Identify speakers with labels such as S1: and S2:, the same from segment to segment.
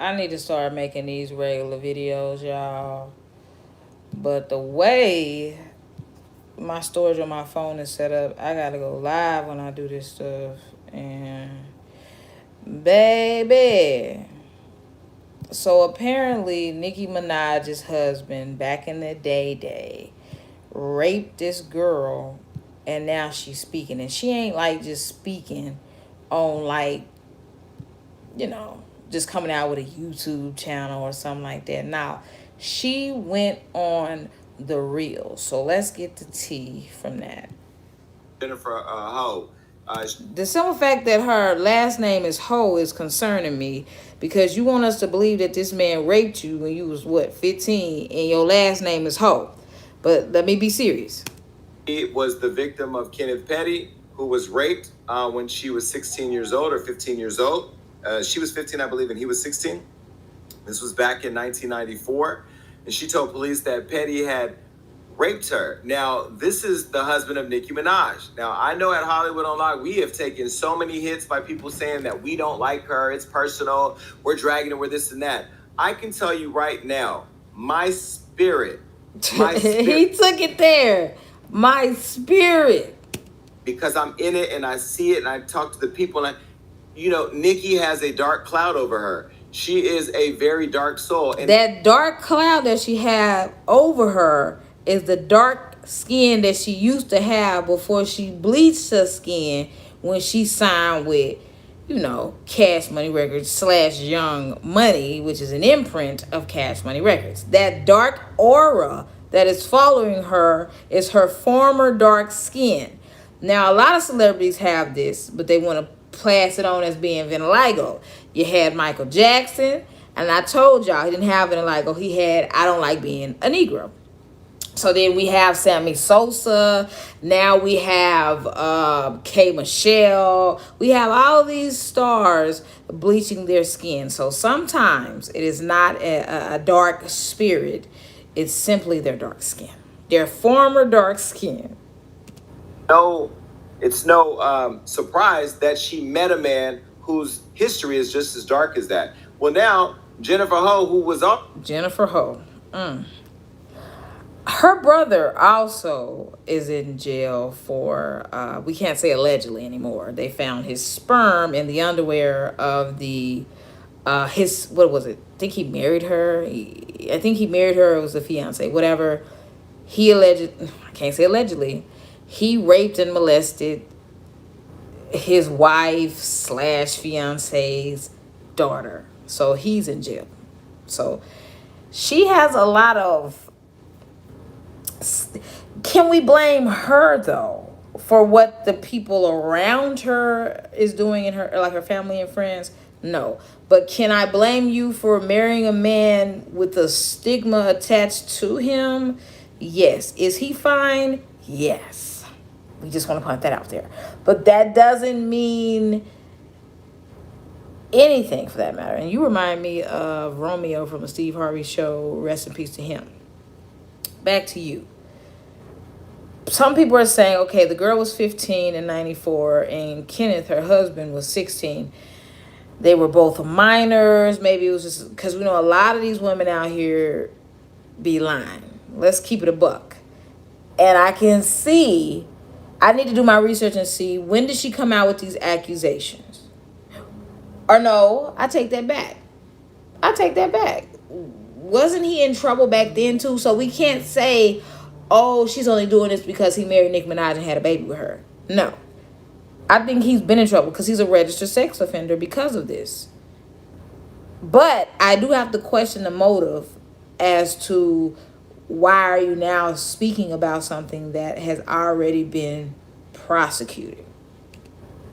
S1: I need to start making these regular videos, y'all. But the way my storage on my phone is set up, I gotta go live when I do this stuff. And baby. So apparently Nicki Minaj's husband back in the day raped this girl, and now she's speaking. And she ain't like just speaking on like, you know, just coming out with a YouTube channel or something like that. Now, she went on the real. So let's get the tea from that.
S2: Jennifer Ho.
S1: The simple fact that her last name is Ho is concerning me, because you want us to believe that this man raped you when you was, what, 15, and your last name is Ho. But let me be serious.
S2: He was the victim of Kenneth Petty, who was raped when she was 16 years old or 15 years old. She was 15, I believe, and he was 16. This was back in 1994. And she told police that Petty had raped her. Now, this is the husband of Nicki Minaj. Now, I know at Hollywood Unlocked, we have taken so many hits by people saying that we don't like her, it's personal, we're dragging her, we're this and that. I can tell you right now, my spirit.
S1: He took it there. My spirit.
S2: Because I'm in it and I see it and I talk to the people and Nicki has a dark cloud over her. She is a very dark soul. And
S1: that dark cloud that she had over her is the dark skin that she used to have before she bleached her skin when she signed with, Cash Money Records / Young Money, which is an imprint of Cash Money Records. That dark aura that is following her is her former dark skin. Now, a lot of celebrities have this, but they want to pass it on as being vitiligo. You had Michael Jackson, and I told y'all he didn't have vitiligo. He had, I don't like being a Negro. So then we have Sammy Sosa. Now we have K. Michelle. We have all these stars bleaching their skin. So sometimes it is not a dark spirit. It's simply their dark skin. Their former dark skin.
S2: No, it's no surprise that she met a man whose history is just as dark as that. Well, now, Jennifer Ho, who was on...
S1: Jennifer Ho. Her brother also is in jail for, we can't say allegedly anymore. They found his sperm in the underwear of what was it? I think he married her. I think he married her. It was a fiance, whatever. I can't say allegedly. He raped and molested his wife / fiance's daughter. So he's in jail. So she has a lot of... Can we blame her, though, for what the people around her is doing in her, like her family and friends? No. But can I blame you for marrying a man with a stigma attached to him? Yes. Is he fine? Yes. We just want to put that out there. But that doesn't mean anything for that matter. And you remind me of Romeo from the Steve Harvey show. Rest in peace to him. Back to you. Some people are saying, okay, the girl was 15 in 94 and Kenneth, her husband, was 16. They were both minors. Maybe it was just because we know a lot of these women out here be lying. Let's keep it a buck. And I can see, I need to do my research and see, when did she come out with these accusations? Or no, I take that back. Wasn't he in trouble back then too? So we can't say, oh, she's only doing this because he married Nicki Minaj and had a baby with her. No. I think he's been in trouble because he's a registered sex offender because of this. But I do have to question the motive as to why are you now speaking about something that has already been prosecuted.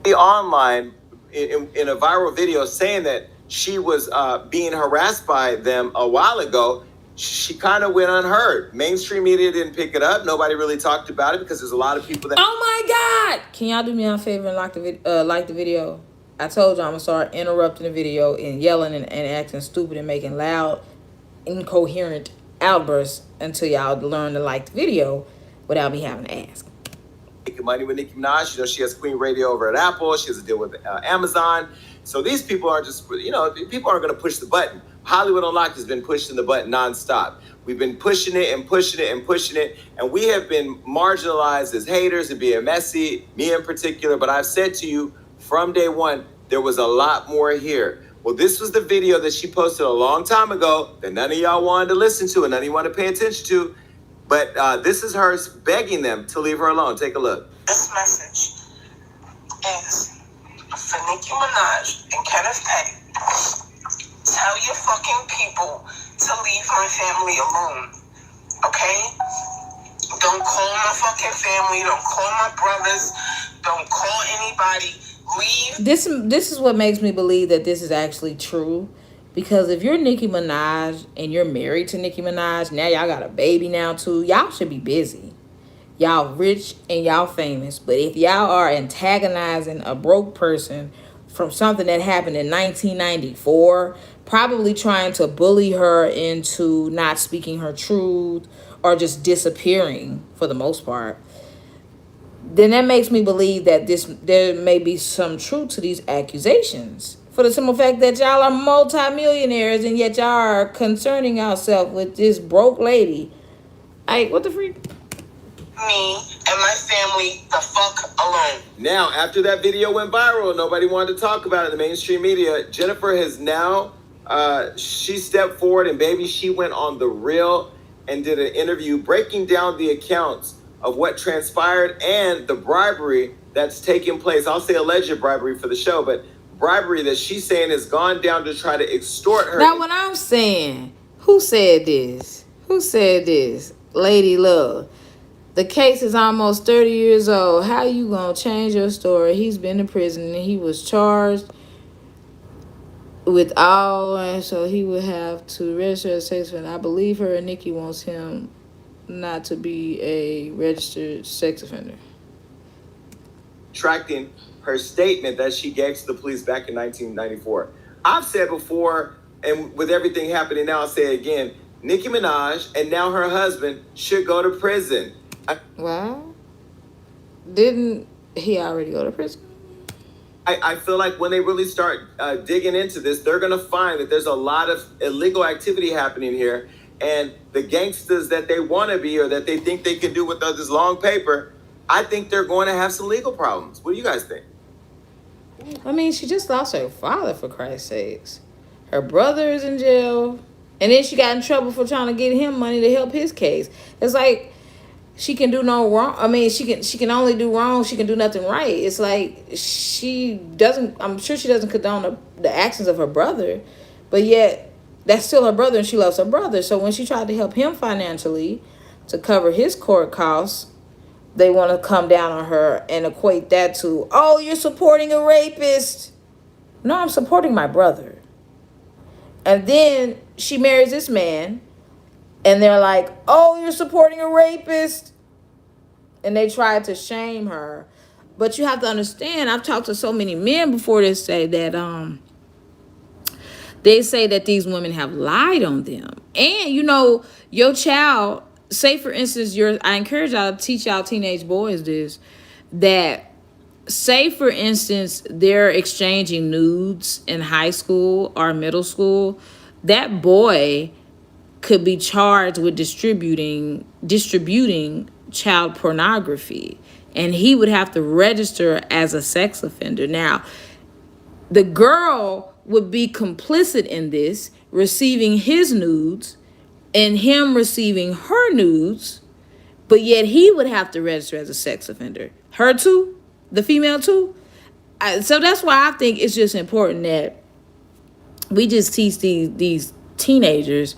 S2: Online in a viral video saying that she was being harassed by them a while ago. She kind of went unheard. Mainstream media didn't pick it up. Nobody really talked about it because there's a lot of people that...
S1: Oh my God! Can y'all do me a favor and like the video? I told y'all I'm going to start interrupting the video and yelling and acting stupid and making loud, incoherent outbursts until y'all learn to like the video without me having to ask.
S2: Making money with Nicki Minaj. She has Queen Radio over at Apple. She has a deal with Amazon. So these people are just, people aren't going to push the button. Hollywood Unlocked has been pushing the button nonstop. We've been pushing it and pushing it and pushing it, and we have been marginalized as haters and being messy, me in particular. But I've said to you from day one, there was a lot more here. Well, this was the video that she posted a long time ago that none of y'all wanted to listen to and none of you want to pay attention to. But this is her begging them to leave her alone. Take a look.
S3: This message is for Nicki Minaj and Kenneth Petty. Tell your fucking people to leave my family alone, okay? Don't call my fucking family. Don't call my brothers. Don't call anybody. Leave.
S1: This is what makes me believe that this is actually true. Because if you're Nicki Minaj and you're married to Nicki Minaj, now y'all got a baby now too, y'all should be busy. Y'all rich and y'all famous. But if y'all are antagonizing a broke person from something that happened in 1994, probably trying to bully her into not speaking her truth or just disappearing for the most part, then that makes me believe that there may be some truth to these accusations. For the simple fact that y'all are multimillionaires and yet y'all are concerning yourself with this broke lady. What the freak?
S3: Me and my family the fuck alone.
S2: Now, after that video went viral, nobody wanted to talk about it in the mainstream media. Jennifer has now, she stepped forward and baby, she went on The Real and did an interview breaking down the accounts of what transpired and the bribery that's taken place. I'll say alleged bribery for the show, but bribery that she's saying has gone down to try to extort her.
S1: Now, what I'm saying, who said this? Who said this? Lady Love. The case is almost 30 years old. How you gonna change your story? He's been in prison and he was charged with all, and so he would have to register as a sex offender. I believe her and Nicki wants him not to be a registered sex offender.
S2: Tracking her statement that she gave to the police back in 1994. I've said before, and with everything happening now, I'll say it again, Nicki Minaj and now her husband should go to prison.
S1: Well, didn't he already go to prison?
S2: I feel like when they really start digging into this, they're going to find that there's a lot of illegal activity happening here. And the gangsters that they want to be or that they think they can do with this long paper, I think they're going to have some legal problems. What do you guys think?
S1: I mean, she just lost her father, for Christ's sakes. Her brother is in jail. And then she got in trouble for trying to get him money to help his case. It's like she can do no wrong. I mean, she can only do wrong. She can do nothing right. It's like I'm sure she doesn't condone the actions of her brother. But yet, that's still her brother and she loves her brother. So when she tried to help him financially to cover his court costs, they want to come down on her and equate that to, oh, you're supporting a rapist. No, I'm supporting my brother. And then she marries this man and they're like, oh, you're supporting a rapist. And they tried to shame her. But you have to understand, I've talked to so many men before that say that they say that these women have lied on them. And, your child, say for instance, I encourage y'all to teach y'all teenage boys this, that say for instance, they're exchanging nudes in high school or middle school, that boy could be charged with distributing child pornography, and he would have to register as a sex offender. Now, the girl would be complicit in this, receiving his nudes and him receiving her nudes, but yet he would have to register as a sex offender. Her too? The female too? So that's why I think it's just important that we just teach these teenagers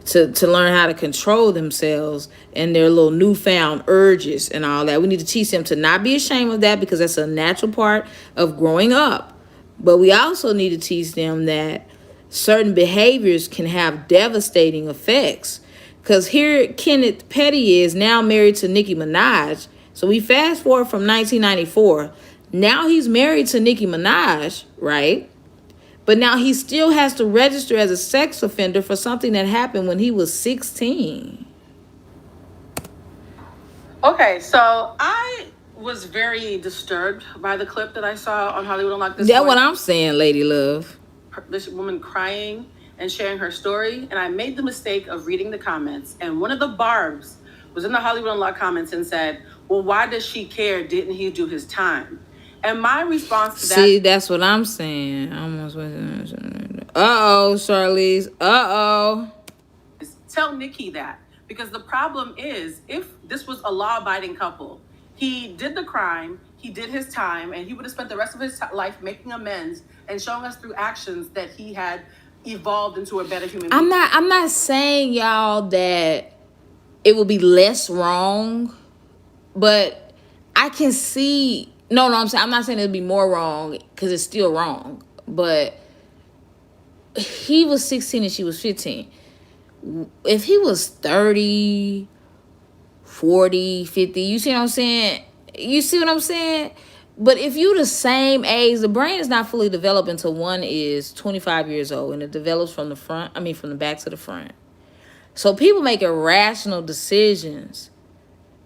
S1: to learn how to control themselves and their little newfound urges and all that. We need to teach them to not be ashamed of that because that's a natural part of growing up. But we also need to teach them that certain behaviors can have devastating effects. Because here Kenneth Petty is now married to Nicki Minaj. So we fast forward from 1994. Now he's married to Nicki Minaj, right? But now he still has to register as a sex offender for something that happened when he was 16.
S4: Okay, so I
S3: was very disturbed by the clip that I saw on Hollywood Unlocked this
S1: That's
S3: morning.
S1: what I'm saying, Lady Love.
S3: This woman crying and sharing her story, and I made the mistake of reading the comments, and one of the Barbs was in the Hollywood Unlocked comments and said, well, why does she care? Didn't he do his time? And my response to that...
S1: See, that's what I'm saying. Uh-oh, Charlize. Uh-oh.
S3: Tell Nicki that. Because the problem is, if this was a law-abiding couple, he did the crime, he did his time, and he would have spent the rest of his life making amends and showing us through actions that he had evolved into a better human being.
S1: I'm not saying, y'all, that it would be less wrong, but I can see... No, I'm not saying it would be more wrong, because it's still wrong. But he was 16 and she was 15. If he was 30, 40, 50, you see what I'm saying? You see what I'm saying? But if you the same age, the brain is not fully developed until one is 25 years old, and it develops from the back to the front. So people make irrational decisions.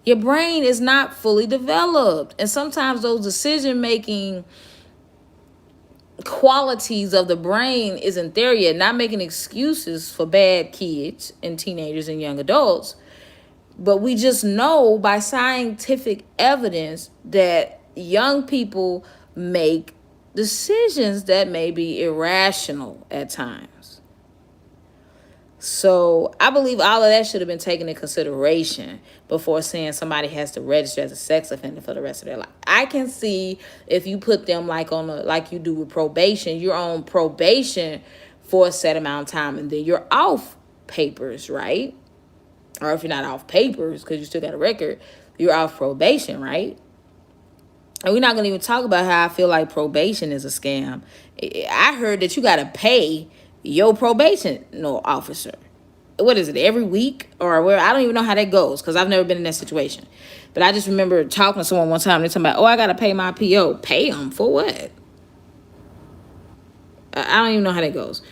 S1: Your brain is not fully developed. And sometimes those decision-making qualities of the brain isn't there yet. Not making excuses for bad kids and teenagers and young adults. But we just know by scientific evidence that young people make decisions that may be irrational at times. So I believe all of that should have been taken into consideration before saying somebody has to register as a sex offender for the rest of their life. I can see if you put them like you do with probation, you're on probation for a set amount of time and then you're off papers, right? Or if you're not off papers because you still got a record, you're off probation, right? And we're not going to even talk about how I feel like probation is a scam. I heard that you got to pay your probation officer. What is it, every week? Or where? I don't even know how that goes because I've never been in that situation. But I just remember talking to someone one time. They're talking about, I got to pay my PO. Pay them for what? I don't even know how that goes.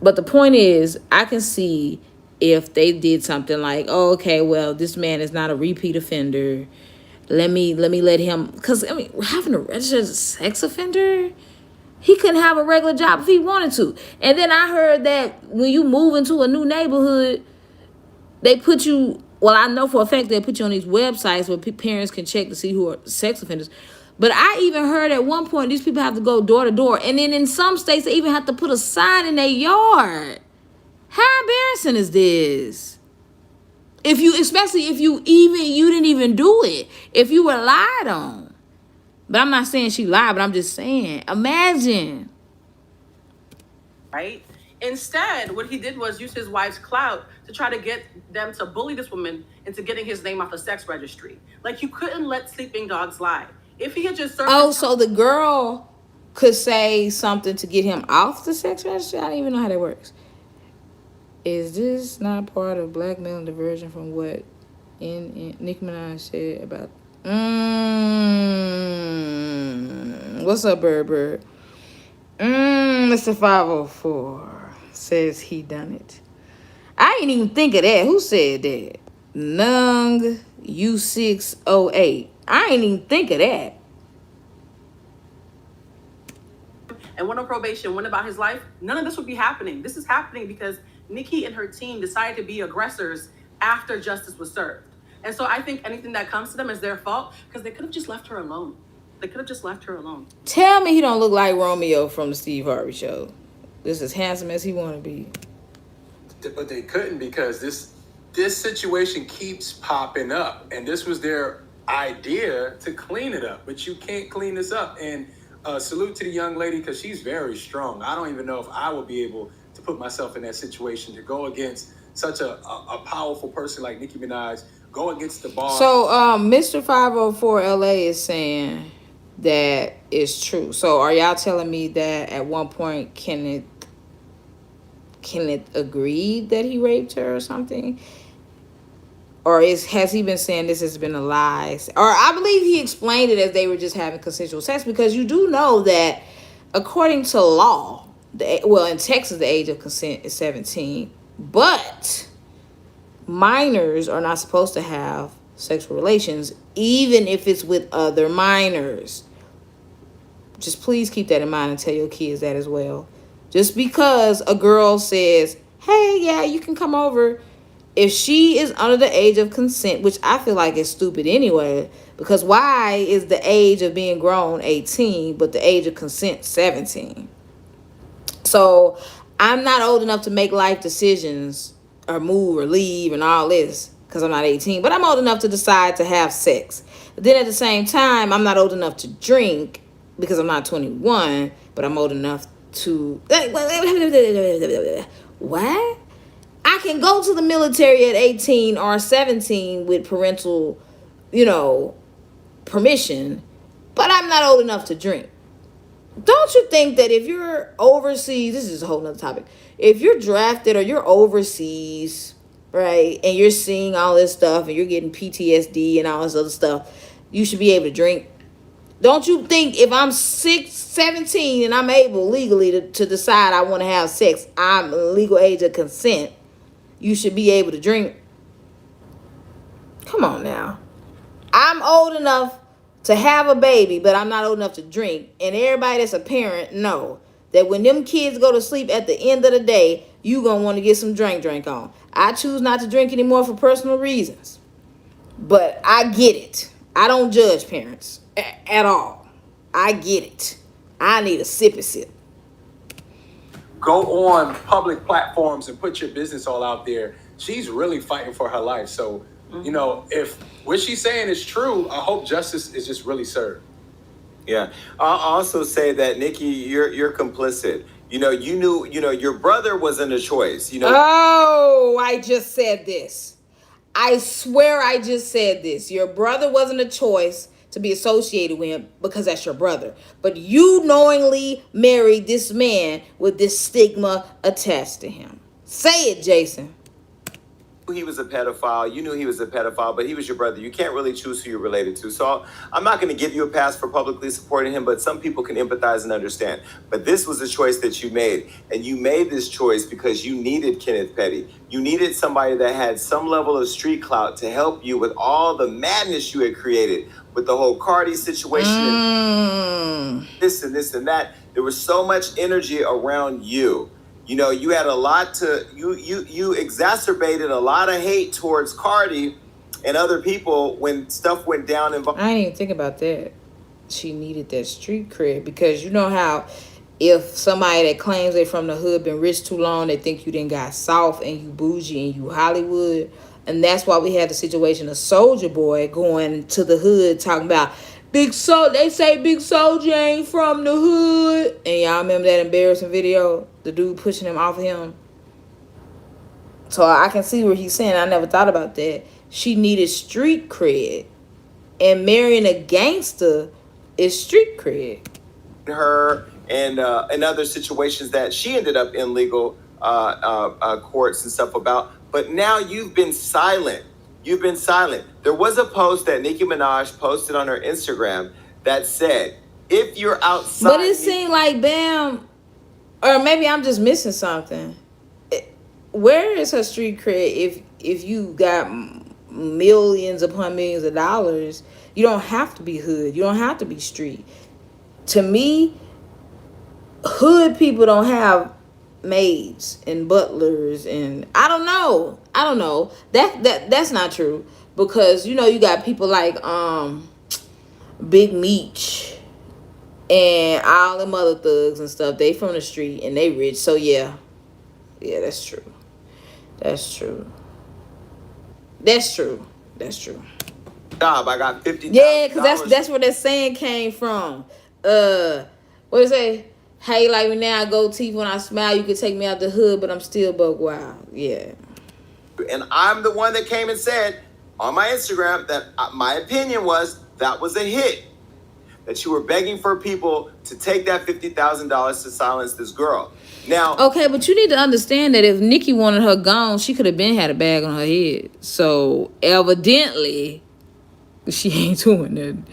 S1: But the point is, I can see if they did something like, okay, well, this man is not a repeat offender. Let me let him, because having to register as a sex offender, he couldn't have a regular job if he wanted to. And then I heard that when you move into a new neighborhood, they put you, well, I know for a fact they put you on these websites where parents can check to see who are sex offenders. But I even heard at one point these people have to go door to door. And then in some states, they even have to put a sign in their yard. How embarrassing is this? Especially if you didn't even do it. If you were lied on. But I'm not saying she lied, but I'm just saying, imagine.
S3: Right? Instead, what he did was use his wife's clout to try to get them to bully this woman into getting his name off the sex registry. Like, you couldn't let sleeping dogs lie. If he had just served...
S1: so the girl could say something to get him off the sex registry? I don't even know how that works. Is this not part of blackmailing diversion from what Nicki Minaj said about... What's up, Bird? Mr. 504 says he done it. I ain't even think of that. Who said that? Nung U608. I ain't even think of that.
S3: And went on probation, went about his life. None of this would be happening. This is happening because Nicki and her team decided to be aggressors after justice was served. And so I think anything that comes to them is their fault because they could have just left her alone. Tell
S1: me he don't look like Romeo from the Steve Harvey show. This is as handsome as he want to be.
S4: But they couldn't because this situation keeps popping up. And this was their idea to clean it up. But you can't clean this up. And salute to the young lady because she's very strong. I don't even know if I would be able to put myself in that situation to go against such a powerful person like Nicki Minaj, go against the bar.
S1: So Mr. 504 LA is saying that is true. So are y'all telling me that at one point Kenneth agreed that he raped her or something? Or has he been saying this has been a lie? Or I believe he explained it as they were just having consensual sex, because you do know that according to law, in Texas, the age of consent is 17, but minors are not supposed to have sexual relations, even if it's with other minors. Just please keep that in mind and tell your kids that as well. Just because a girl says, hey, yeah, you can come over, if she is under the age of consent, which I feel like is stupid anyway, because why is the age of being grown 18, but the age of consent 17? So I'm not old enough to make life decisions or move or leave and all this because I'm not 18, but I'm old enough to decide to have sex. But then at the same time, I'm not old enough to drink because I'm not 21, but I'm old enough to... What? I can go to the military at 18 or 17 with parental, permission, but I'm not old enough to drink. Don't you think that if you're overseas, this is a whole nother topic, if you're drafted or you're overseas, right, and you're seeing all this stuff and you're getting PTSD and all this other stuff, you should be able to drink? Don't you think if I'm 17 and I'm able legally to decide I want to have sex, I'm legal age of consent, you should be able to drink? Come on now. I'm old enough to have a baby, but I'm not old enough to drink. And everybody that's a parent know that when them kids go to sleep at the end of the day, you going to want to get some drink on. I choose not to drink anymore for personal reasons. But I get it. I don't judge parents at all. I get it. I need a sippy sip.
S4: Go on public platforms and put your business all out there. She's really fighting for her life. So, if what she's saying is true, I hope justice is just really served.
S2: Yeah. I'll also say that, Nicki, you're complicit. You knew, your brother wasn't a choice.
S1: Oh, I just said this. I swear I just said this. Your brother wasn't a choice to be associated with him because that's your brother. But you knowingly married this man with this stigma attached to him. Say it, Jason.
S2: He was a pedophile. You knew he was a pedophile, but he was your brother. You can't really choose who you're related to. So I'm not going to give you a pass for publicly supporting him, but some people can empathize and understand. But this was a choice that you made, and you made this choice because you needed Kenneth Petty. You needed somebody that had some level of street clout to help you with all the madness you had created with the whole Cardi situation and this and that. There was so much energy around you. You had a lot to, you exacerbated a lot of hate towards Cardi and other people when stuff went down.
S1: I didn't even think about that. She needed that street cred because you know how if somebody that claims they from the hood been rich too long, they think you done got soft and you bougie and you Hollywood. And that's why we had the situation of Soulja Boy going to the hood talking about they say Big Soulja ain't from the hood. And y'all remember that embarrassing video? The dude pushing him off of him. So I can see where he's saying, I never thought about that. She needed street cred. And marrying a gangster is street cred.
S2: Her and in other situations that she ended up in legal courts and stuff about. But now you've been silent. You've been silent. There was a post that Nicki Minaj posted on her Instagram that said, if you're outside...
S1: But it seemed like, bam, or maybe I'm just missing something. Where is her street cred if you got millions upon millions of dollars? You don't have to be hood. You don't have to be street. To me, hood people don't have maids and butlers and I don't know that's not true because you got people like Big Meech and all them other thugs and stuff. They from the street and they rich. So yeah, that's true.
S2: Job, I got $50,000.
S1: Yeah, because that's where that saying came from. What is it? Hey, like me now, I go Tiff, when I smile, you can take me out the hood, but I'm still buck wild. Yeah.
S2: And I'm the one that came and said on my Instagram that my opinion was that was a hit. That you were begging for people to take that $50,000 to silence this girl. Now,
S1: okay, but you need to understand that if Nicki wanted her gone, she could have been had a bag on her head. So evidently, she ain't doing nothing.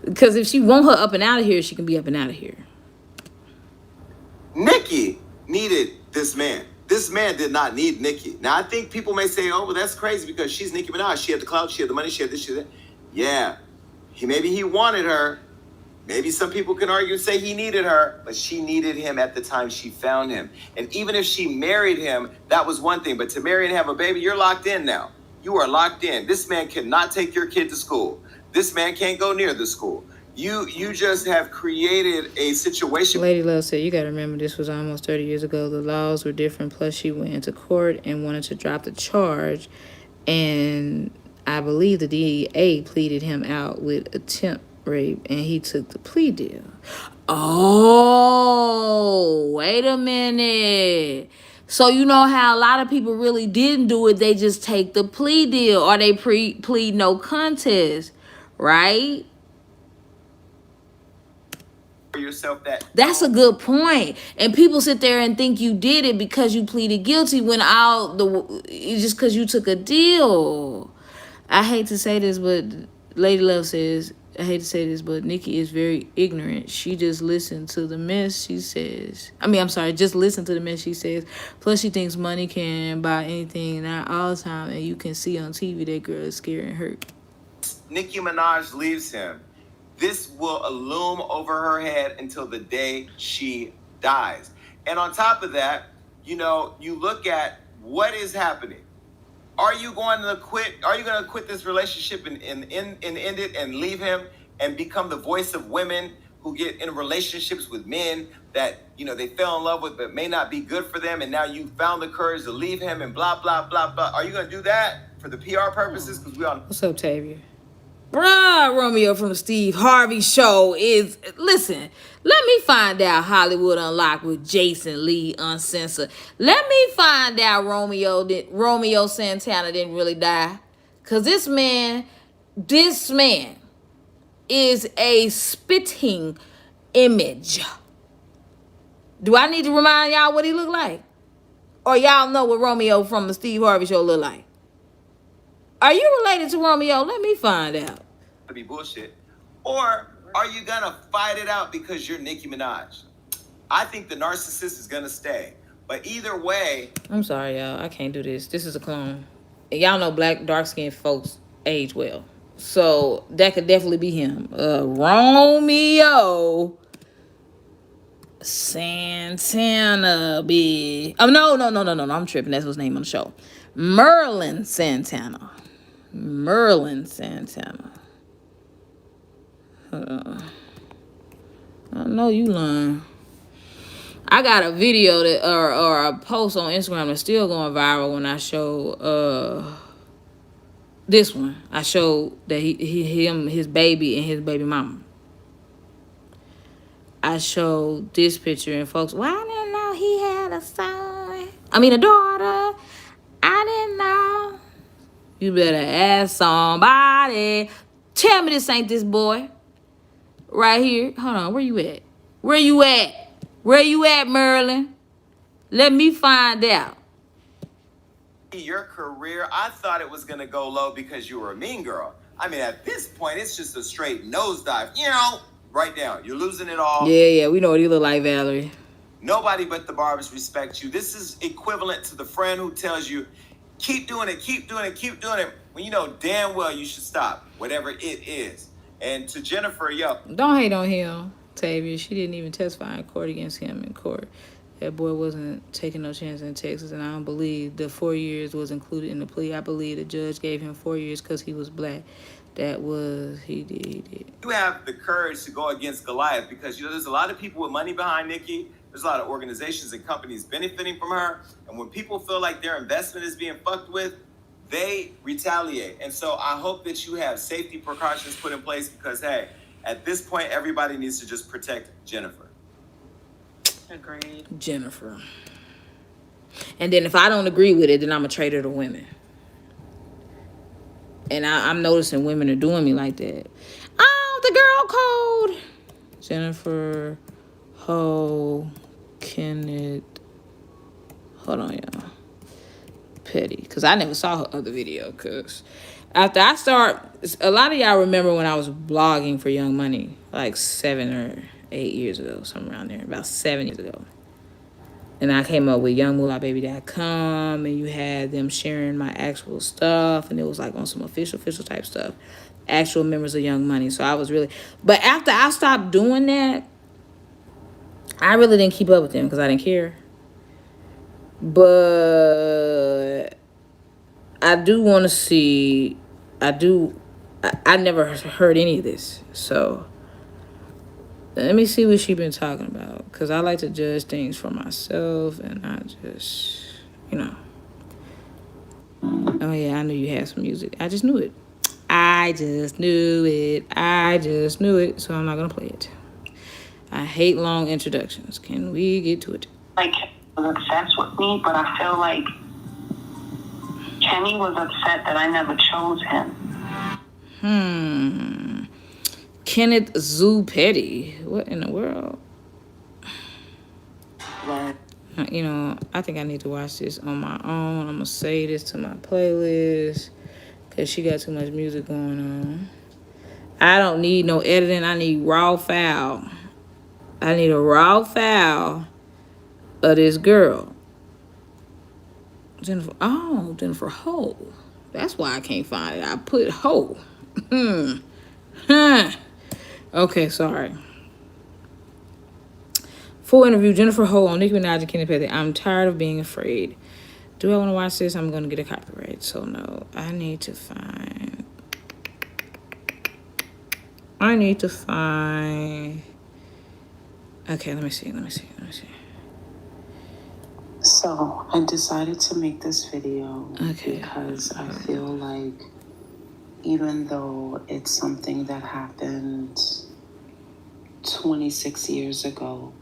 S1: Because if she want her up and out of here, she can be up and out of here.
S2: Nicki needed this man. This this man did not need Nicki. Now, I think people may say, oh, well, that's crazy because she's Nicki Minaj. She had the clout, she had the money, she had this, she had that. Yeah, maybe he wanted her. Maybe some people can argue and say he needed her, but she needed him at the time she found him. And even if she married him, that was one thing. But to marry and have a baby, you're locked in now. You are locked in. This man cannot take your kid to school. This man can't go near the school. You just have created a situation.
S1: Lady Love said, you got to remember this was almost 30 years ago. The laws were different. Plus, she went into court and wanted to drop the charge. And I believe the DEA pleaded him out with attempt rape, and he took the plea deal. Oh, wait a minute. So you know how a lot of people really didn't do it. They just take the plea deal, or they plead no contest, right?
S2: Yourself
S1: that's a good point. And people sit there and think you did it because you pleaded guilty when just because you took a deal. I hate to say this, but Lady Love says, I hate to say this, but Nicki is very ignorant. She just listened to the mess she says. Just listen to the mess she says. Plus, she thinks money can buy anything, not all the time. And you can see on TV that girl is scared and hurt.
S2: Nicki Minaj leaves him. This will loom over her head until the day she dies. And on top of that, you look at what is happening. Are you going to quit? Are you going to quit this relationship and end it and leave him and become the voice of women who get in relationships with men that, they fell in love with but may not be good for them, and now you found the courage to leave him and blah, blah, blah, blah. Are you going to do that for the PR purposes? Because we all...
S1: What's up, Tavia? Bruh, Romeo from the Steve Harvey Show is... Listen, let me find out Hollywood Unlocked with Jason Lee Uncensored. Let me find out Romeo Santana didn't really die. Because this man is a spitting image. Do I need to remind y'all what he look like? Or y'all know what Romeo from the Steve Harvey Show look like? Are you related to Romeo? Let me find out.
S2: To be bullshit. Or are you going to fight it out because you're Nicki Minaj? I think the narcissist is going to stay. But either way...
S1: I'm sorry, y'all. I can't do this. This is a clone. And y'all know black, dark-skinned folks age well. So that could definitely be him. Romeo Santana, be... Oh, no. I'm tripping. That's his name on the show. Merlin Santana. I know you lying. I got a video that or a post on Instagram that's still going viral when I show this one. I showed that his baby and his baby mama. I showed this picture and folks, well, I didn't know he had a daughter. I didn't know. You better ask somebody. Tell me this ain't this boy. Right here. Hold on. Where you at? Where you at, Merlin? Let me find out.
S2: Your career, I thought it was going to go low because you were a mean girl. At this point, it's just a straight nosedive. Right down. You're losing it all.
S1: Yeah. We know what you look like, Valerie.
S2: Nobody but the barbers respect you. This is equivalent to the friend who tells you, keep doing it, when you know damn well you should stop, whatever it is. And to Jennifer,
S1: don't hate on him, Tavia. She didn't even testify in court against him in court. That boy wasn't taking no chance in Texas, and I don't believe the 4 years was included in the plea. I believe the judge gave him 4 years because he was black. He did.
S2: You have the courage to go against Goliath because, there's a lot of people with money behind Nicki. There's a lot of organizations and companies benefiting from her. And when people feel like their investment is being fucked with, they retaliate. And so I hope that you have safety precautions put in place because, hey, at this point, everybody needs to just protect Jennifer.
S3: Agreed.
S1: Jennifer. And then if I don't agree with it, then I'm a traitor to women. And I'm noticing women are doing me like that. Oh, the girl code. Jennifer Kenneth. Hold on, y'all. Petty. Because I never saw her other video. Because after I a lot of y'all remember when I was blogging for Young Money, like 7 or 8 years ago, somewhere around there, about 7 years ago. And I came up with youngmoolahbaby.com, and you had them sharing my actual stuff, and it was like on some official type stuff. Actual members of Young Money. So I was really, but after I stopped doing that, I really didn't keep up with them because I didn't care. But I do want to see, I never heard any of this. So let me see what she been talking about, because I like to judge things for myself and not just, you know. Oh yeah, I knew you had some music. I just knew it. I just knew it. So I'm not gonna play it. I hate long introductions. Can we get to it?
S3: Like, was obsessed with me, but I feel like Kenny was upset that I never chose him.
S1: Kenneth Petty. What in the world?
S3: Right.
S1: You know, I think I need to watch this on my own. I'm gonna save this to my playlist because she got too much music going on. I don't need no editing. I need raw file. I need a raw file of this girl. Jennifer Ho. That's why I can't find it. I put Ho. Okay, sorry. Full interview, Jennifer Ho on Nicki Minaj and Kenneth Petty. I'm tired of being afraid. Do I want to watch this? I'm going to get a copyright. So no, I need to find. Okay, let me see.
S3: So I decided to make this video because I feel like even though it's something that happened 26 years ago,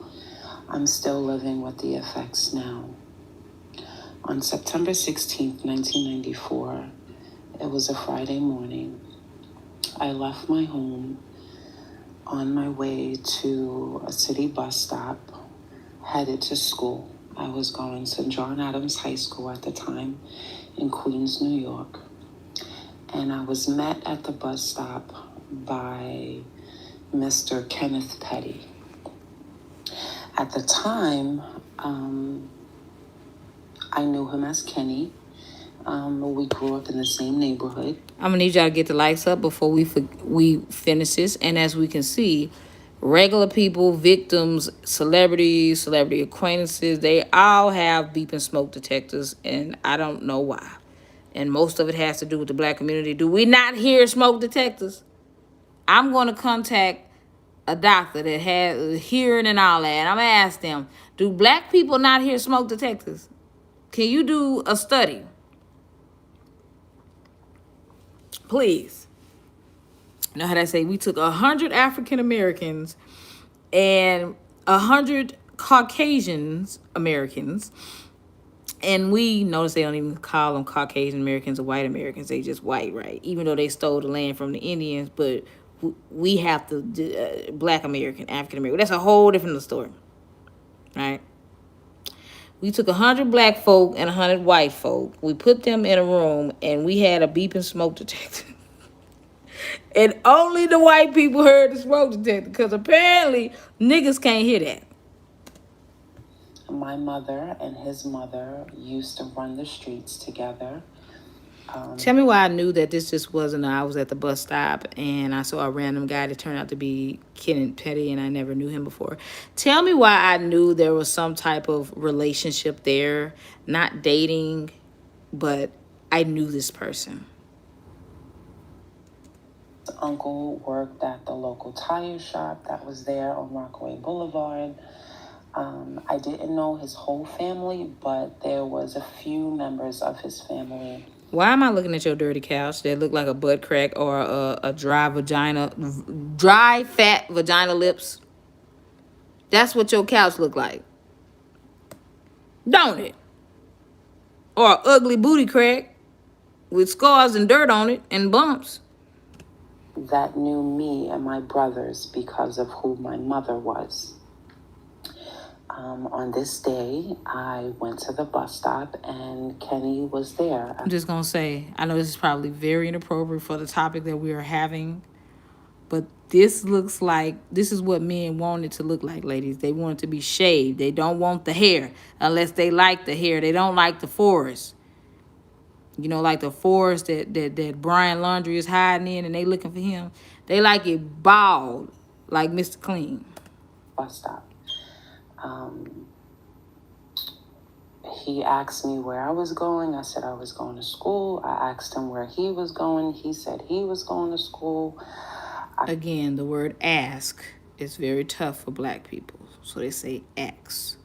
S3: I'm still living with the effects now. On September 16th, 1994, it was a Friday morning. I left my home on my way to a city bus stop, headed to school. I was going to John Adams High School at the time in Queens, New York. And I was met at the bus stop by Mr. Kenneth Petty. At the time, I knew him as Kenny. We grew up in the same neighborhood.
S1: I'm going to need y'all to get the likes up before we finish this. And as we can see, regular people, victims, celebrities, celebrity acquaintances, they all have beeping smoke detectors, and I don't know why. And most of it has to do with the black community. Do we not hear smoke detectors? I'm going to contact a doctor that has hearing and all that, and I'm going to ask them, do black people not hear smoke detectors? Can you do a study? Please. You know how they say we took 100 African Americans and 100 Caucasian Americans, and we notice they don't even call them Caucasian Americans or white Americans. They just white, right? Even though they stole the land from the Indians, but we have the black American, African American. That's a whole different story, right? We took 100 black folk and 100 white folk. We put them in a room, and we had a beeping smoke detector. And only the white people heard the smoke detector, because apparently niggas can't hear that.
S3: My mother and his mother used to run the streets together.
S1: Tell me why I knew that this just wasn't. I was at the bus stop and I saw a random guy that turned out to be Kenneth Petty, and I never knew him before. Tell me why I knew there was some type of relationship there, not dating, but I knew this person.
S3: His uncle worked at the local tire shop that was there on Rockaway Boulevard. I didn't know his whole family, but there was a few members of his family.
S1: Why am I looking at your dirty couch that look like a butt crack or a dry fat vagina lips? That's what your couch look like. Don't it? Or an ugly booty crack with scars and dirt on it and bumps.
S3: That knew me and my brothers because of who my mother was. On this day, I went to the bus stop and Kenny was there.
S1: I'm just going to say, I know this is probably very inappropriate for the topic that we are having, but this looks like, this is what men want it to look like, ladies. They want it to be shaved. They don't want the hair unless they like the hair. They don't like the forest. You know, like the forest that Brian Laundrie is hiding in, and they looking for him. They like it bald, like Mr. Clean.
S5: Bus stop. He asked me where I was going. I said I was going to school. I asked him where he was going. He said he was going to school.
S1: Again, the word ask is very tough for black people. So they say ask.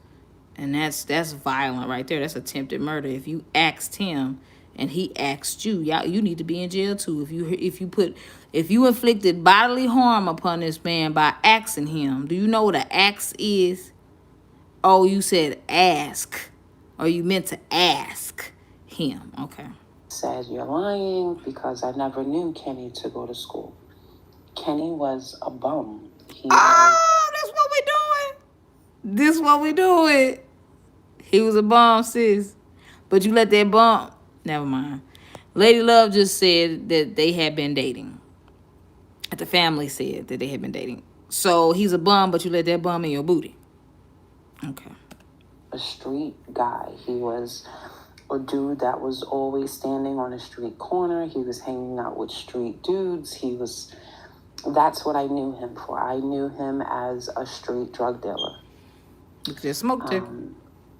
S1: And that's violent right there. That's attempted murder. If you asked him and he asked you, you need to be in jail too. If you inflicted bodily harm upon this man by asking him, do you know what an ask is? Oh, you said ask. Or you meant to ask him. Okay.
S5: Said, you're lying because I never knew Kenny to go to school. Kenny was a bum.
S1: That's what we doing. This what we doing. He was a bum, sis. But you let that bum. Never mind. Lady Love just said that they had been dating. That the family said that they had been dating. So he's a bum, but you let that bum in your booty. Okay.
S5: A street guy. He was a dude that was always standing on a street corner. He was hanging out with street dudes. That's what I knew him for. I knew him as a street drug dealer.
S1: You just smoked it.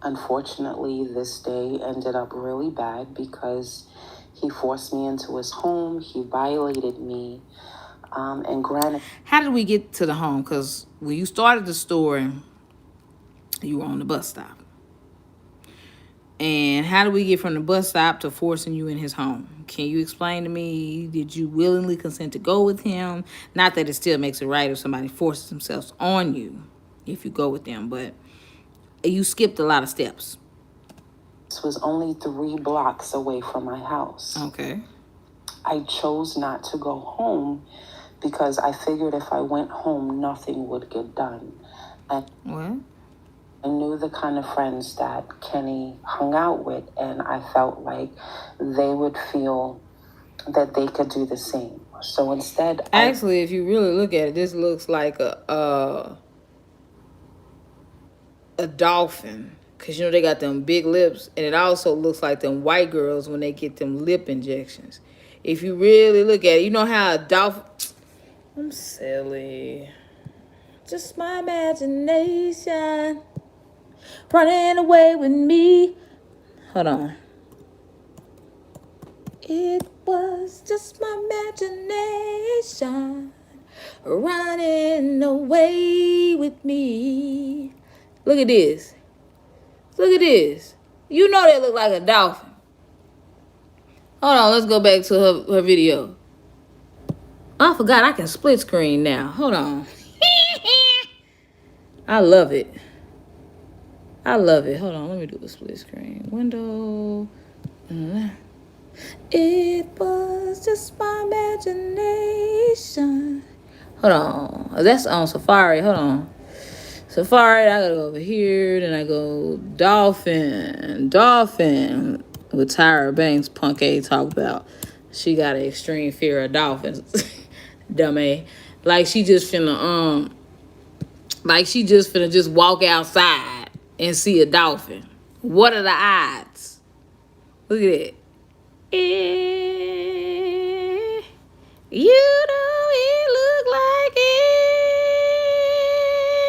S5: Unfortunately, this day ended up really bad because he forced me into his home. He violated me. And granted...
S1: How did we get to the home? Because when you started the story, you were on the bus stop. And how do we get from the bus stop to forcing you in his home? Can you explain to me, did you willingly consent to go with him? Not that it still makes it right if somebody forces themselves on you if you go with them, but you skipped a lot of steps.
S5: This was only 3 blocks away from my house.
S1: Okay.
S5: I chose not to go home because I figured if I went home, nothing would get done. And
S1: what?
S5: I knew the kind of friends that Kenny hung out with, and I felt like they would feel that they could do the same. So instead...
S1: Actually, if you really look at it, this looks like a dolphin. Because, you know, they got them big lips, and it also looks like them white girls when they get them lip injections. If you really look at it, you know how a dolphin... I'm silly. Just my imagination running away with me. Hold on. It was just my imagination running away with me. Look at this. Look at this. You know they look like a dolphin. Hold on, let's go back to her video. I forgot I can split screen now. Hold on. I love it. I love it. Hold on, let me do a split screen. Window. It was just my imagination. Hold on. That's on Safari. Hold on. Safari, I gotta go over here. Then I go Dolphin. Dolphin. With Tyra Banks, Punk A talk about. She got an extreme fear of dolphins. Dummy. Like she just finna just walk outside and see a dolphin. What are the odds? Look at it. You know it look like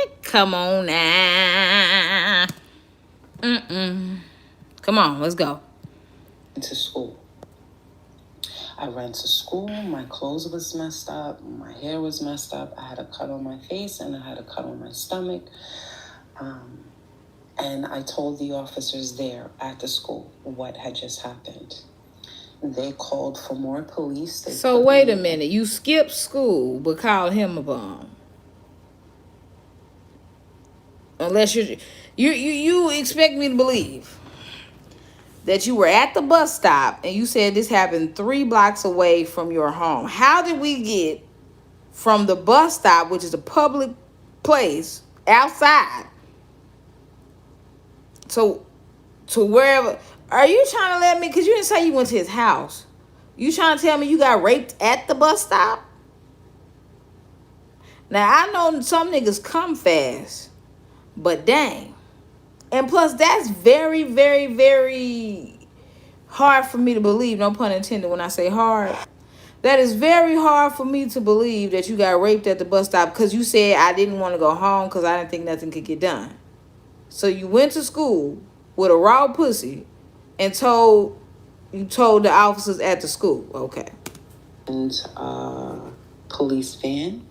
S1: it. Come on now. Come on, let's go.
S5: To school. I ran to school. My clothes was messed up. My hair was messed up. I had a cut on my face and I had a cut on my stomach. And I told the officers there at the school what had just happened. They called for more police.
S1: So wait a minute. You skipped school but called him a bum. Unless you expect me to believe that you were at the bus stop and you said this happened 3 blocks away from your home. How did we get from the bus stop, which is a public place, outside, to wherever? Are you trying to let me, because you didn't say you went to his house. You trying to tell me you got raped at the bus stop? Now, I know some niggas come fast, but dang. And plus, that's very, very, very hard for me to believe. No pun intended when I say hard. That is very hard for me to believe that you got raped at the bus stop because you said I didn't want to go home because I didn't think nothing could get done. So you went to school with a raw pussy and told the officers at the school. Okay.
S5: And police van.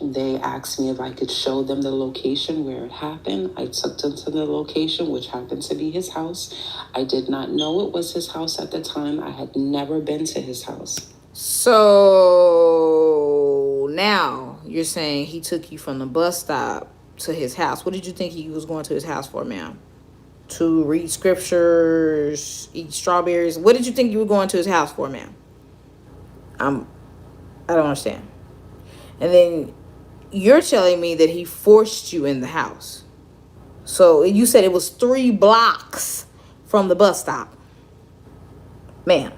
S5: They asked me if I could show them the location where it happened. I took them to the location, which happened to be his house. I did not know it was his house at the time. I had never been to his house.
S1: So now you're saying he took you from the bus stop to his house. What did you think he was going to his house for, ma'am? To read scriptures, eat strawberries? What did you think you were going to his house for, ma'am? I don't understand. And then you're telling me that he forced you in the house. So you said it was 3 blocks from the bus stop. Ma'am.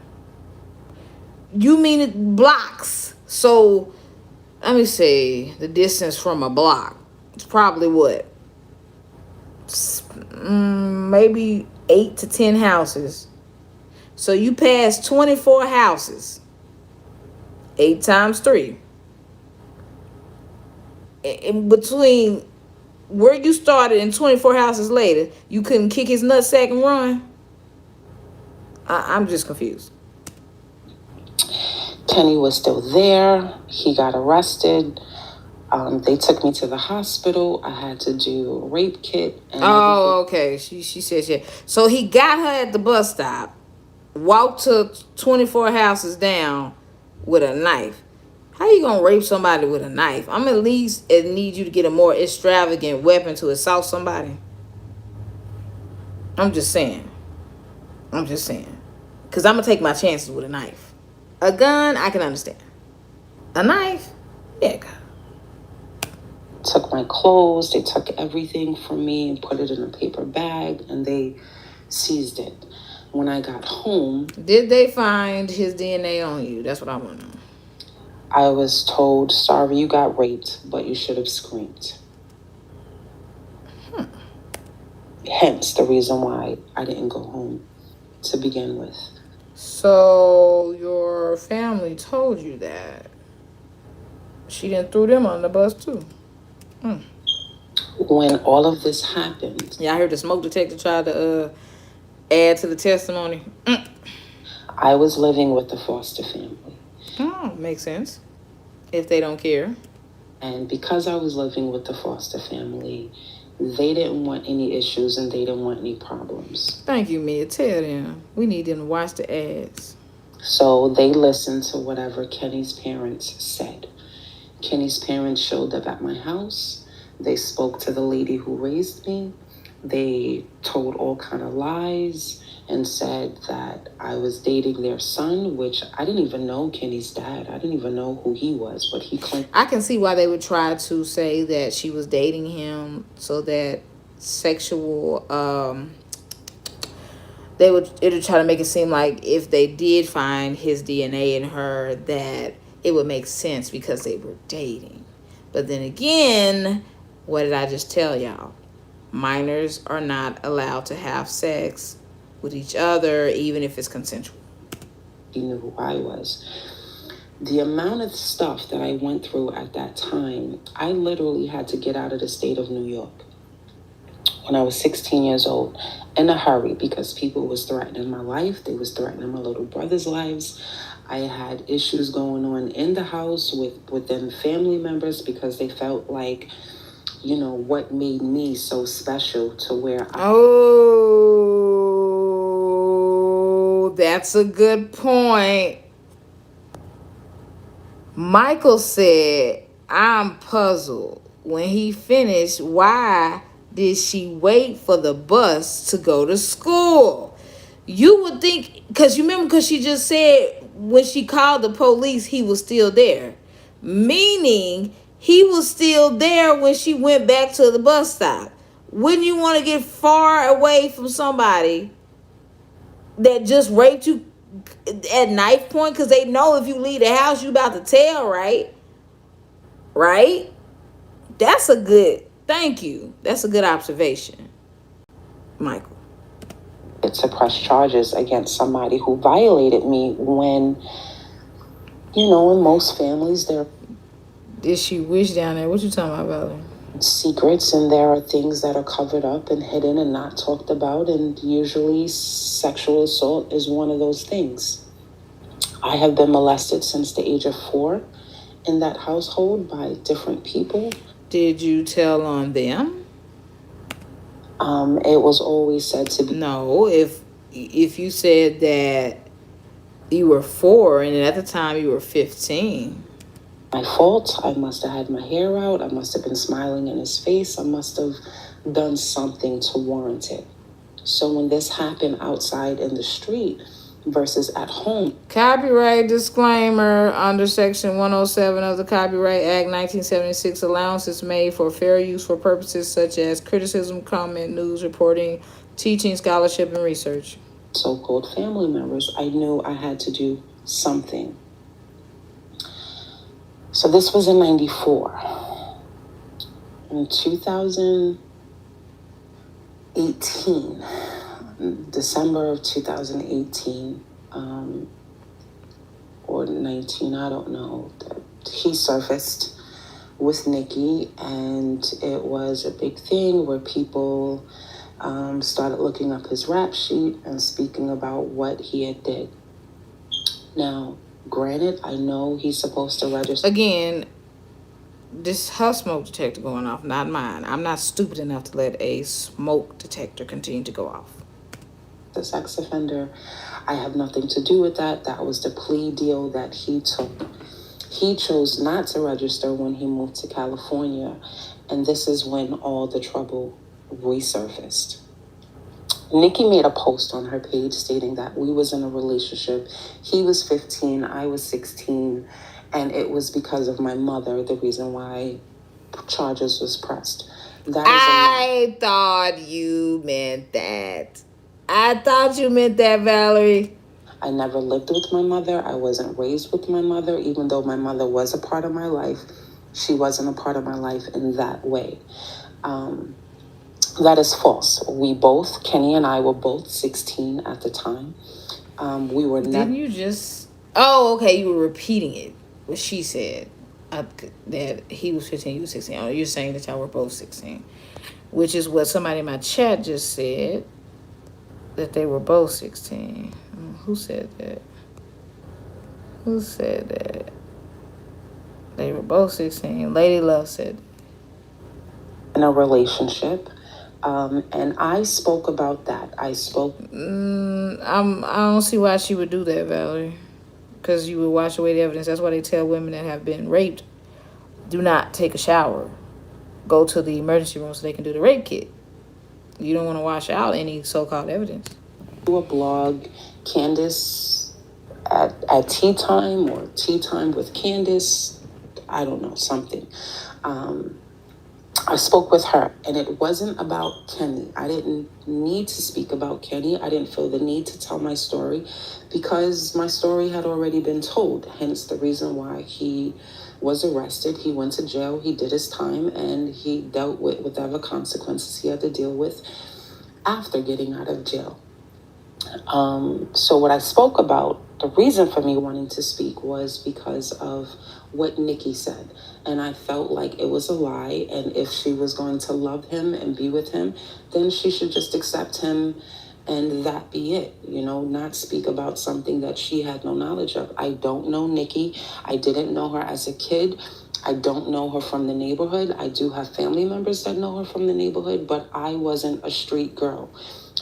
S1: You mean it blocks. So let me see the distance from a block. It's probably what? Maybe 8 to 10 houses. So you passed 24 houses. 8 times 3. In between where you started and 24 houses later, you couldn't kick his nutsack and run? I'm just confused.
S5: Kenny was still there. He got arrested. They took me to the hospital. I had to do a rape kit. And
S1: okay. She said yeah. So he got her at the bus stop, walked to 24 houses down with a knife. How you gonna rape somebody with a knife? I'm at least need you to get a more extravagant weapon to assault somebody. I'm just saying. Because I'm going to take my chances with a knife. A gun, I can understand. A knife? Yeah, God.
S5: Took my clothes. They took everything from me and put it in a paper bag, and they seized it. When I got home...
S1: Did they find his DNA on you? That's what I want to know.
S5: I was told, sorry you got raped, but you should have screamed. Hence the reason why I didn't go home to begin with.
S1: So your family told you that. She didn't throw them on the bus too.
S5: When all of this happened...
S1: Yeah, I heard the smoke detector tried to add to the testimony.
S5: I was living with the foster family.
S1: Oh, makes sense. If they don't care.
S5: And because I was living with the foster family, they didn't want any issues and they didn't want any problems.
S1: Thank you, Mia. Tell them. We need them to watch the ads.
S5: So they listened to whatever Kenny's parents said. Kenny's parents showed up at my house. They spoke to the lady who raised me. They told all kind of lies and said that I was dating their son, which I didn't even know Kenny's dad. I didn't even know who he was, but he claimed...
S1: I can see why they would try to say that she was dating him so that sexual... it would try to make it seem like if they did find his DNA in her, that it would make sense because they were dating. But then again, what did I just tell y'all? Minors are not allowed to have sex with each other, even if it's consensual.
S5: He knew who I was. The amount of stuff that I went through at that time, I literally had to get out of the state of New York when I was 16 years old in a hurry because people was threatening my life. They was threatening my little brother's lives. I had issues going on in the house with them family members because they felt like, you know, what made me so special to where
S1: Oh, that's a good point. Michael said, I'm puzzled. When he finished, why did she wait for the bus to go to school? You would think, because she just said when she called the police, he was still there. Meaning, he was still there when she went back to the bus stop. Wouldn't you want to get far away from somebody that just raped you at knife point? Because they know if you leave the house, you about to tell, right? Right? That's a good, thank you. That's a good observation, Michael.
S5: To press charges against somebody who violated me when, in most families there
S1: Did she wish down there? What you talking about, Valerie?
S5: secrets, and there are things that are covered up and hidden and not talked about, and usually sexual assault is one of those things. I have been molested since the age of 4 in that household by different people.
S1: Did you tell on them?
S5: It was always said to be...
S1: No, if you said that you were 4 and at the time you were 15.
S5: My fault. I must have had my hair out. I must have been smiling in his face. I must have done something to warrant it. So when this happened outside in the street versus at home...
S1: Copyright disclaimer: under Section 107 of the Copyright Act 1976, allowance is made for fair use for purposes such as criticism, comment, news reporting, teaching, scholarship, and research.
S5: So-called family members, I knew I had to do something. So this was in 94. In 2018, December of 2018, or 19, I don't know, he surfaced with Nicki, and it was a big thing where people started looking up his rap sheet and speaking about what he had did. Now, granted, I know he's supposed to register.
S1: Again, this her smoke detector going off, not mine. I'm not stupid enough to let a smoke detector continue to go off.
S5: The sex offender, I have nothing to do with that. That was the plea deal that he took. He chose not to register when he moved to California, and this is when all the trouble resurfaced. Nicki made a post on her page stating that we was in a relationship. He was 15, I was 16, and it was because of my mother, the reason why charges was pressed.
S1: I thought you meant that. I thought you meant that, Valerie.
S5: I never lived with my mother. I wasn't raised with my mother, even though my mother was a part of my life. She wasn't a part of my life in that way. That is false. We both, Kenny and I, were both 16 at the time. We were never...
S1: Didn't you just... Oh, okay, you were repeating it. What she said. That he was 15, you was 16. Oh, you're saying that y'all were both 16. Which is what somebody in my chat just said. That they were both 16. Who said that? Who said that? They were both 16. Lady Love said that.
S5: In a relationship. And I spoke about that. I
S1: don't see why she would do that, Valerie. Because you would wash away the evidence. That's why they tell women that have been raped, do not take a shower. Go to the emergency room so they can do the rape kit. You don't want to wash out any so-called evidence.
S5: Do a blog, Candace at tea time, or tea time with Candace. I don't know, something. I spoke with her, and it wasn't about Kenny. I didn't need to speak about Kenny. I didn't feel the need to tell my story because my story had already been told, hence the reason why he was arrested. He went to jail, he did his time, and he dealt with whatever consequences he had to deal with after getting out of jail. So what I spoke about, the reason for me wanting to speak was because of what Nicki said. And I felt like it was a lie. And if she was going to love him and be with him, then she should just accept him and that be it. Not speak about something that she had no knowledge of. I don't know Nicki. I didn't know her as a kid. I don't know her from the neighborhood. I do have family members that know her from the neighborhood, but I wasn't a street girl.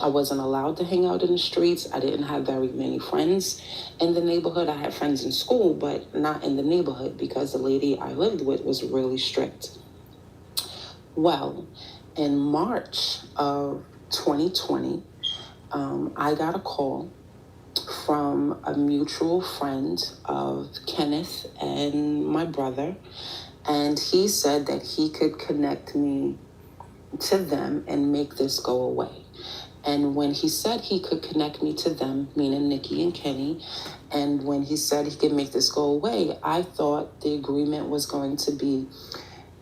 S5: I wasn't allowed to hang out in the streets. I didn't have very many friends in the neighborhood. I had friends in school, but not in the neighborhood because the lady I lived with was really strict. Well, in March of 2020, I got a call from a mutual friend of Kenneth and my brother, and he said that he could connect me to them and make this go away. And when he said he could connect me to them, meaning Nicki and Kenny, and when he said he could make this go away, I thought the agreement was going to be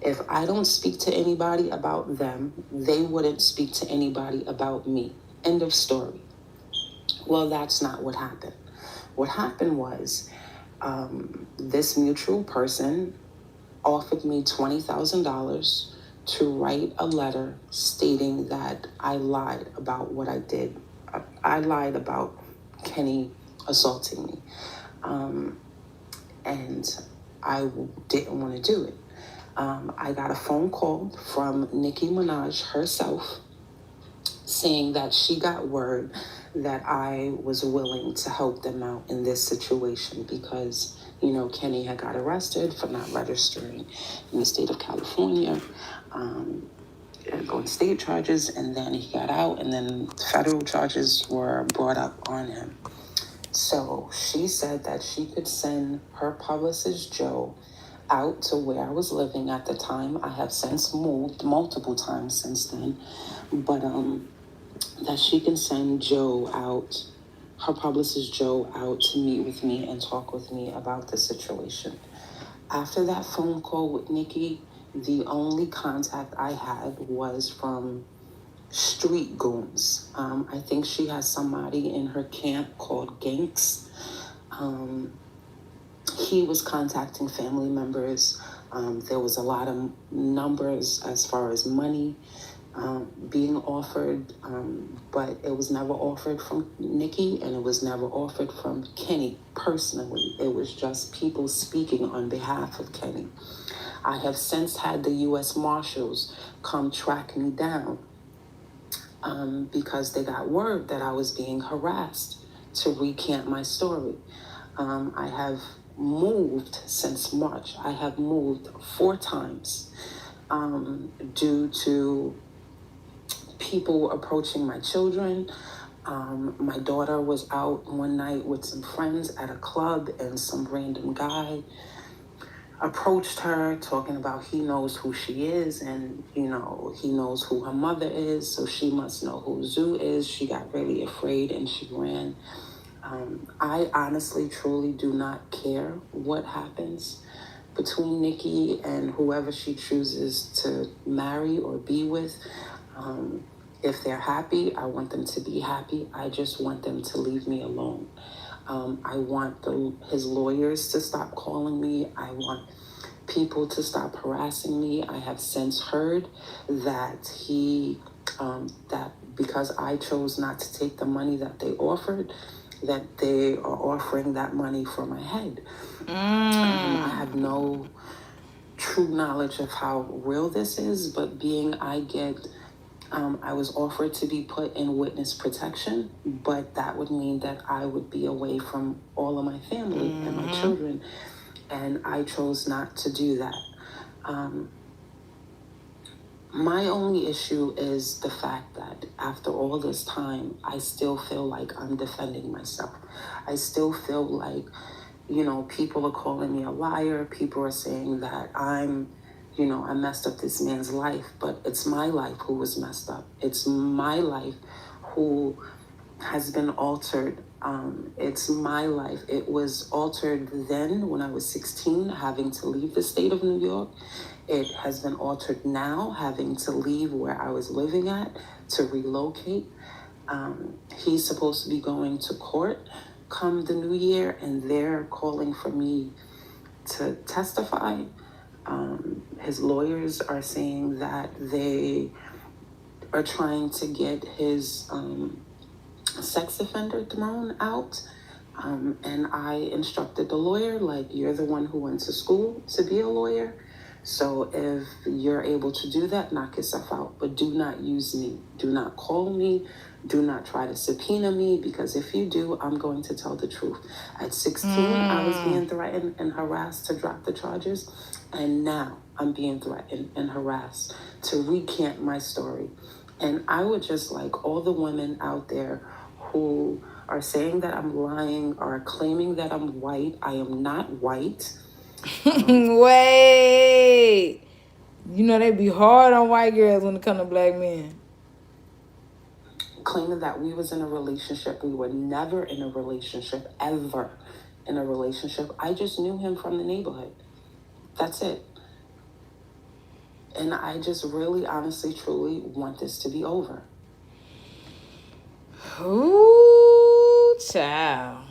S5: If I don't speak to anybody about them, they wouldn't speak to anybody about me. End of story. Well, that's not what happened. What happened was this mutual person offered me $20,000 to write a letter stating that I lied about what I did. I lied about Kenny assaulting me. And I didn't want to do it. I got a phone call from Nicki Minaj herself saying that she got word that I was willing to help them out in this situation because, you know, Kenny had got arrested for not registering in the state of California, on state charges, and then he got out, and then federal charges were brought up on him. So she said that she could send her publicist, Joe, out to where I was living at the time. I have since moved multiple times since then, but that she can send Joe out, her publicist Joe, out to meet with me and talk with me about the situation. After that phone call with Nicki, the only contact I had was from street goons. I think she has somebody in her camp called Ganks. He was contacting family members. There was a lot of numbers as far as money being offered, but it was never offered from Nicki, and it was never offered from Kenny personally. It was just people speaking on behalf of Kenny. I have since had the U.S. Marshals come track me down because they got word that I was being harassed to recant my story. I have moved since March. I have moved 4 times due to people approaching my children. My daughter was out one night with some friends at a club, and some random guy approached her talking about he knows who she is, and you know, he knows who her mother is, so she must know who Zoo is. She got really afraid and she ran. I honestly, truly do not care what happens between Nicki and whoever she chooses to marry or be with. If they're happy, I want them to be happy. I just want them to leave me alone. I want his lawyers to stop calling me. I want people to stop harassing me. I have since heard that that because I chose not to take the money that they offered, that they are offering that money for my head. I have no true knowledge of how real this is, but I was offered to be put in witness protection, but that would mean that I would be away from all of my family and my children, and I chose not to do that. My only issue is the fact that after all this time, I still feel like I'm defending myself. I still feel like, you know, people are calling me a liar. People are saying that I messed up this man's life, but it's my life who was messed up. It's my life who has been altered. It's my life. It was altered then when I was 16, having to leave the state of New York. It has been altered now, having to leave where I was living at to relocate. He's supposed to be going to court come the new year, and they're calling for me to testify. His lawyers are saying that they are trying to get his sex offender thrown out. And I instructed the lawyer, like, you're the one who went to school to be a lawyer. So if you're able to do that, knock yourself out. But do not use me. Do not call me. Do not try to subpoena me, because if you do, I'm going to tell the truth. At 16, I was being threatened and harassed to drop the charges. And now I'm being threatened and harassed to recant my story. And I would just like all the women out there who are saying that I'm lying or claiming that I'm white. I am not white.
S1: Wait. You know, they be hard on white girls when it comes to black men.
S5: Claiming that we was in a relationship. We were never in a relationship, ever in a relationship. I just knew him from the neighborhood. That's it. And I just really, honestly, truly want this to be over.
S1: Ooh, child.